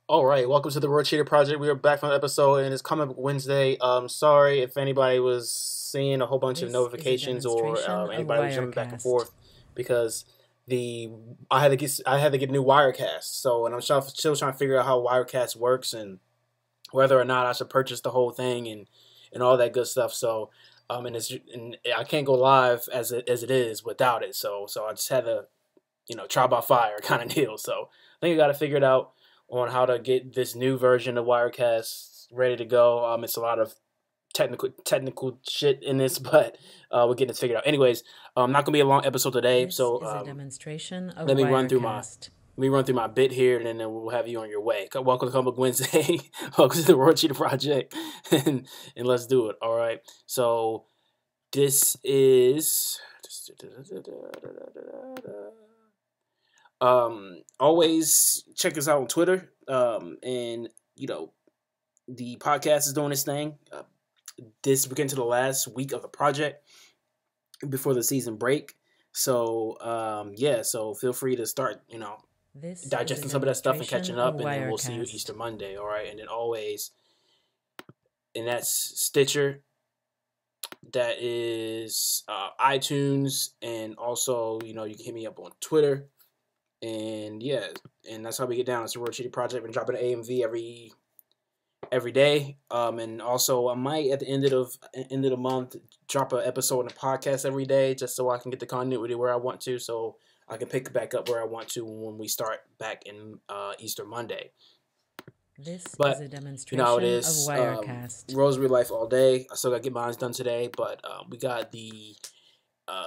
All right, welcome to the World Cheater Project. We are back from the episode, and it's Comic Book Wednesday. Sorry if anybody was seeing a whole bunch of This is a notifications or demonstration of anybody was jumping back and Wirecast. forth because the I had to get a new Wirecast. So, and I'm still trying to figure out how Wirecast works and whether or not I should purchase the whole thing and all that good stuff. So, and I can't go live as it is without it. So I just had to trial by fire kind of deal. So I think I got to figure it out on how to get this new version of Wirecast ready to go. It's a lot of technical shit in this, but we're getting it figured out. Anyways, not gonna be a long episode today, This so is a demonstration of let me run through my Wirecast. bit here, and then we'll have you on your way. Welcome to Comic Book Wednesday. Welcome to the World Cheetah Project, and let's do it. All right. So this is always check us out on Twitter. And the podcast is doing its thing. This we're getting to the last week of the project before the season break. So yeah, so feel free to start, This is a digesting some of that stuff and demonstration catching of up, and then we'll see you Wirecast. Easter Monday. All right, and then always, and that's Stitcher. That is iTunes, and also you can hit me up on Twitter. And yeah, and that's how we get down. It's the World Cheating Project. We're dropping an AMV every day. And also I might at the end of the month drop an episode in the podcast every day, just so I can get the continuity where I want to, so I can pick back up where I want to when we start back in Easter Monday. This is But a you know how it demonstration of is. Wirecast. Rosary life all day. I still got to get mine done today, but we got the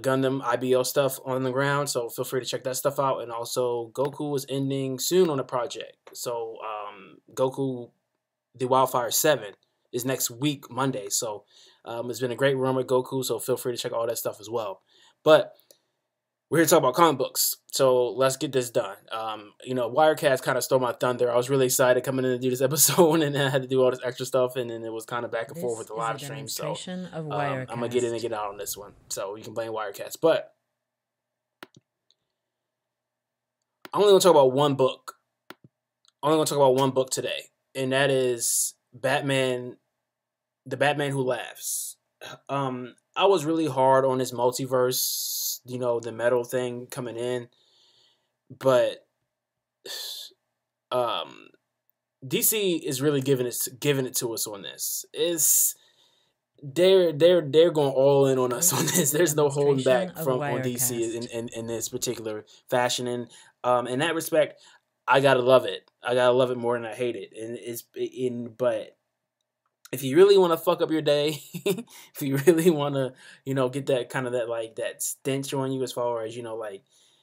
Gundam IBO stuff on the ground, so feel free to check that stuff out. And also, Goku is ending soon on the project. So, Goku, the Wildfire 7 is next week, Monday. So, it's been a great run with Goku, so feel free to check all that stuff as well. But we're here to talk about comic books, so let's get this done. Wirecast kind of stole my thunder. I was really excited coming in to do this episode, and then I had to do all this extra stuff, and then it was kind of back and forth This with the is a live stream. So demonstration of I'm gonna get in and Wirecast. get out on this one. So you can blame Wirecast, but I'm only gonna talk about one book. I'm only gonna talk about one book today, and that is Batman, the Batman Who Laughs. I was really hard on this multiverse, the metal thing coming in, but um, DC is really giving it to us on this. It's they're going all in on us on This this. is a There's no holding demonstration back of from on DC Wirecast. in this particular fashion. And in that respect, I gotta love it. I gotta love it more than I hate it. And it's in but if you really want to fuck up your day, if you really want to, get that kind of that stench on you, as far as like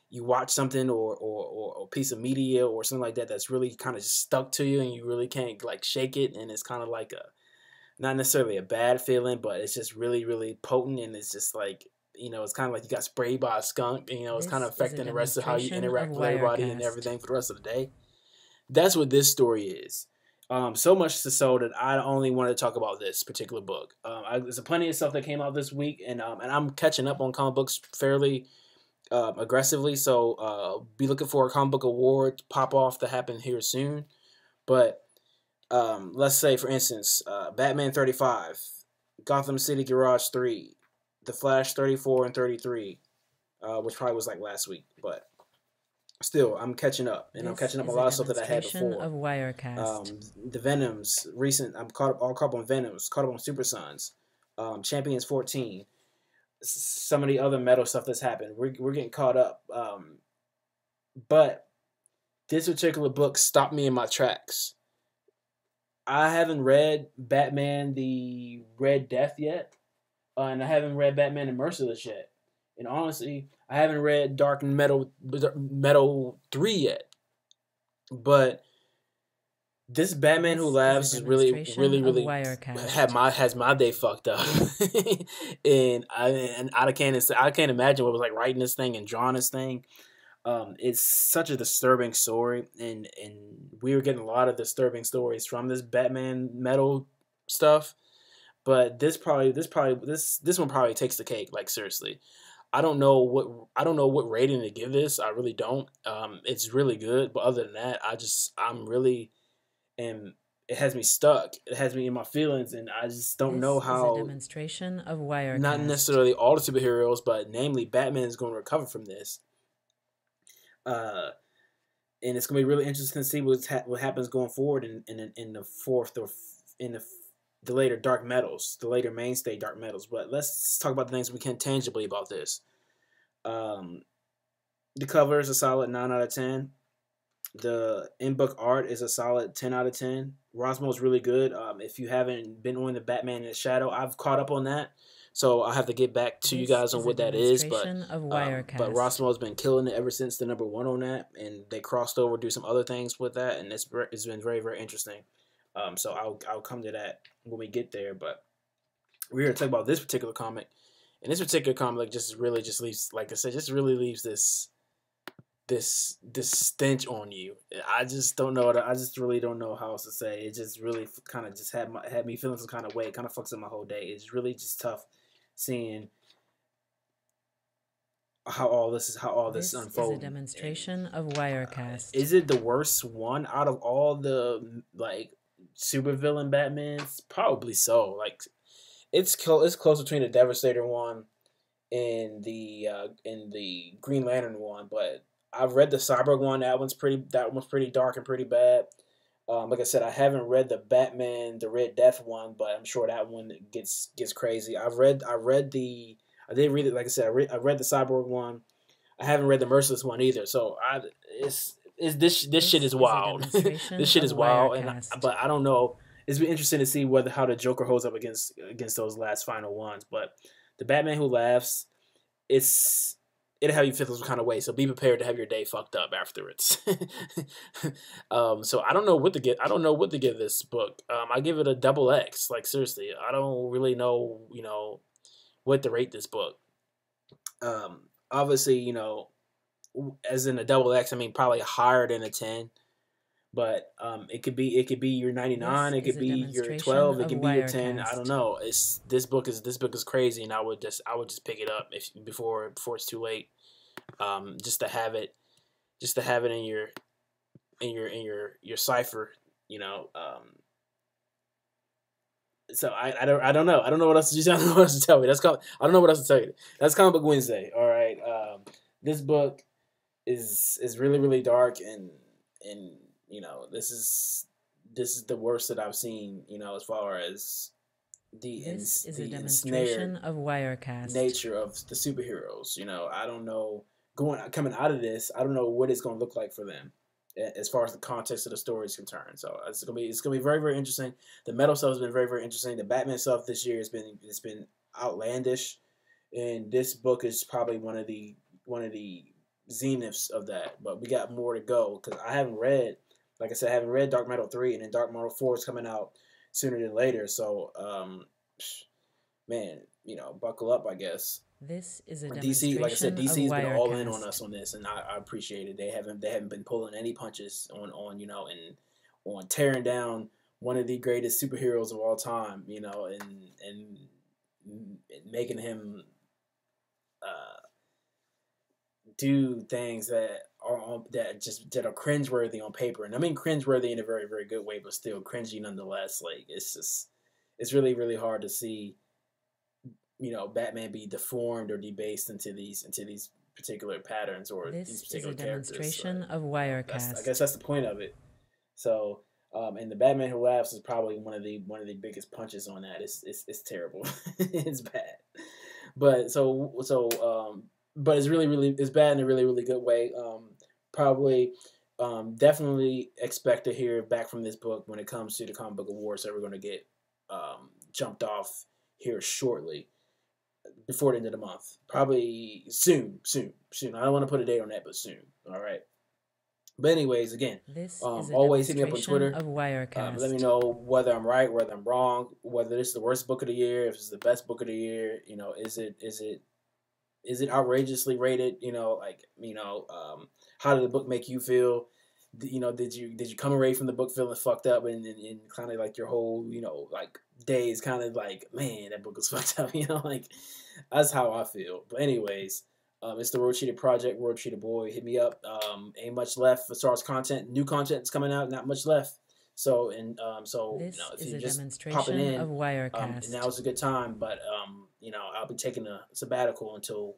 you watch something or a piece of media or something like that that's really kind of stuck to you and you really can't like shake it, and it's kind of like a not necessarily a bad feeling, but it's just really really potent, and it's just like it's kind of like you got sprayed by a skunk, and it's kind of This is a affecting the rest of how you demonstration of interact with everybody and Wirecast. everything for the rest of the day. That's what this story is. So much so that I only wanted to talk about this particular book. There's plenty of stuff that came out this week, and I'm catching up on comic books fairly aggressively. So be looking for a comic book award pop off to happen here soon. But let's say, for instance, Batman 35, Gotham City Garage 3, The Flash 34 and 33, which probably was like last week, but still, I'm catching up, and I'm This catching up a is a lot of stuff that I had demonstration before. of Wirecast. The Venoms recent. I'm caught up on Venoms, caught up on Super Sons, Champions 14. Some of the other metal stuff that's happened. We're getting caught up. But this particular book stopped me in my tracks. I haven't read Batman the Red Death yet, and I haven't read Batman the Merciless yet. And honestly, I haven't read Dark Metal 3 yet. But this Batman Who This is a Laughs is really, demonstration really, of really Wirecast. has my day fucked up, and I can't imagine what it was like writing this thing and drawing this thing. It's such a disturbing story, and we were getting a lot of disturbing stories from this Batman metal stuff. But this one probably takes the cake. Like, seriously, I don't know what rating to give this. I really don't. It's really good, but other than that, I'm really and it has me stuck. It has me in my feelings, and I just don't know This is a how. demonstration of Not Wirecast. necessarily all the superheroes, but namely Batman is going to recover from this. And it's going to be really interesting to see what happens going forward in the fourth or in the later Dark Metals, the later mainstay Dark Metals. But let's talk about the things we can tangibly about this. The cover is a solid 9 out of 10. The in-book art is a solid 10 out of 10. Rosmo is really good. If you haven't been on the Batman in the Shadow, I've caught up on that. So I'll have to get back to you guys on what that is. But Rosmo has been killing it ever since the #1 on that. And they crossed over, do some other things with that. And it's been very, very interesting. So I'll come to that when we get there. But we're here to talk about this particular comic. And this particular comic just leaves, like I said, just really leaves this stench on you. I just don't know. I just really don't know how else to say. It just really kind of just had me feeling some kind of way. It kind of fucks up my whole day. It's really just tough seeing how all this unfolds. This is a demonstration of Wirecast. Is it the worst one out of all the like supervillain Batmans? Probably so. Like it's close between the Devastator one and the Green Lantern one, but I've read the Cyborg one. That one's pretty dark and pretty bad. Like I said, I haven't read the Batman, the Red Death one, but I'm sure that one gets crazy. I did read it. Like I said, I read the Cyborg one. I haven't read the Merciless one either. So this shit is wild. This shit is wild, but I don't know. It's been interesting to see how the Joker holds up against those last final ones. But the Batman Who Laughs, it'll have you feel some kind of way. So be prepared to have your day fucked up afterwards. So I don't know what to get. I don't know what to give this book. I give it a XX. Like seriously, I don't really know, what to rate this book. Obviously, as in a XX, I mean probably higher than a 10. But it could be your 99. It could be your 12. It could be your 10. I don't know. This book is crazy, and I would just pick it up before it's too late. Just to have it in your cipher. So I don't know. I don't know what else to I don't know what else to tell me. I don't know what else to tell you. That's Comic Book Wednesday. All right. This book is really, really dark and this is the worst that I've seen, as far as the demonstration of Wirecast nature of the superheroes. I don't know coming out of this, I don't know what it's going to look like for them as far as the context of the story is concerned. So it's gonna be very, very interesting. The metal stuff has been very, very interesting. The Batman stuff this year has been outlandish, and this book is probably one of the zeniths of that. But we got more to go because I haven't read. Like I said, I haven't read Dark Metal 3, and then Dark Metal 4 is coming out sooner than later. So, man, buckle up, I guess. This is a DC, like I said, DC's been all in on us on this, and I appreciate it. They haven't been pulling any punches on tearing down one of the greatest superheroes of all time, and making him do things that are cringeworthy on paper. And I mean cringeworthy in a very, very good way, but still cringy nonetheless. Like it's really, really hard to see Batman be deformed or debased into these particular patterns or these particular characters. This is a demonstration of Wirecast. I guess that's the point of it. So, and the Batman Who Laughs is probably one of the biggest punches on that. It's terrible. It's bad. But but it's really, really, it's bad in a really, really good way. Definitely expect to hear back from this book when it comes to the comic book awards that we're going to get jumped off here shortly, before the end of the month. Probably soon. I don't want to put a date on that, but soon. All right. But anyways, again, always hit me up on Twitter. Let me know whether I'm right, whether I'm wrong, whether this is the worst book of the year, if it's the best book of the year. Is it outrageously rated? How did the book make you feel? Did you come away from the book feeling fucked up and kind of like your whole day is kind of like, man, that book was fucked up. That's how I feel. But anyways, it's the World Cheetah Project, World Cheetah Boy. Hit me up. Ain't much left as far as content. New content is coming out. Not much left. So This if is you're a just popping demonstration of in, Wirecast. now is a good time. But I'll be taking a sabbatical until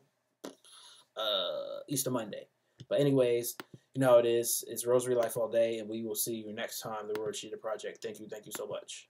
Easter Monday. But anyways, you know how it is. It's Rosary Life all day, and we will see you next time. The Road Cheetah Project. Thank you so much.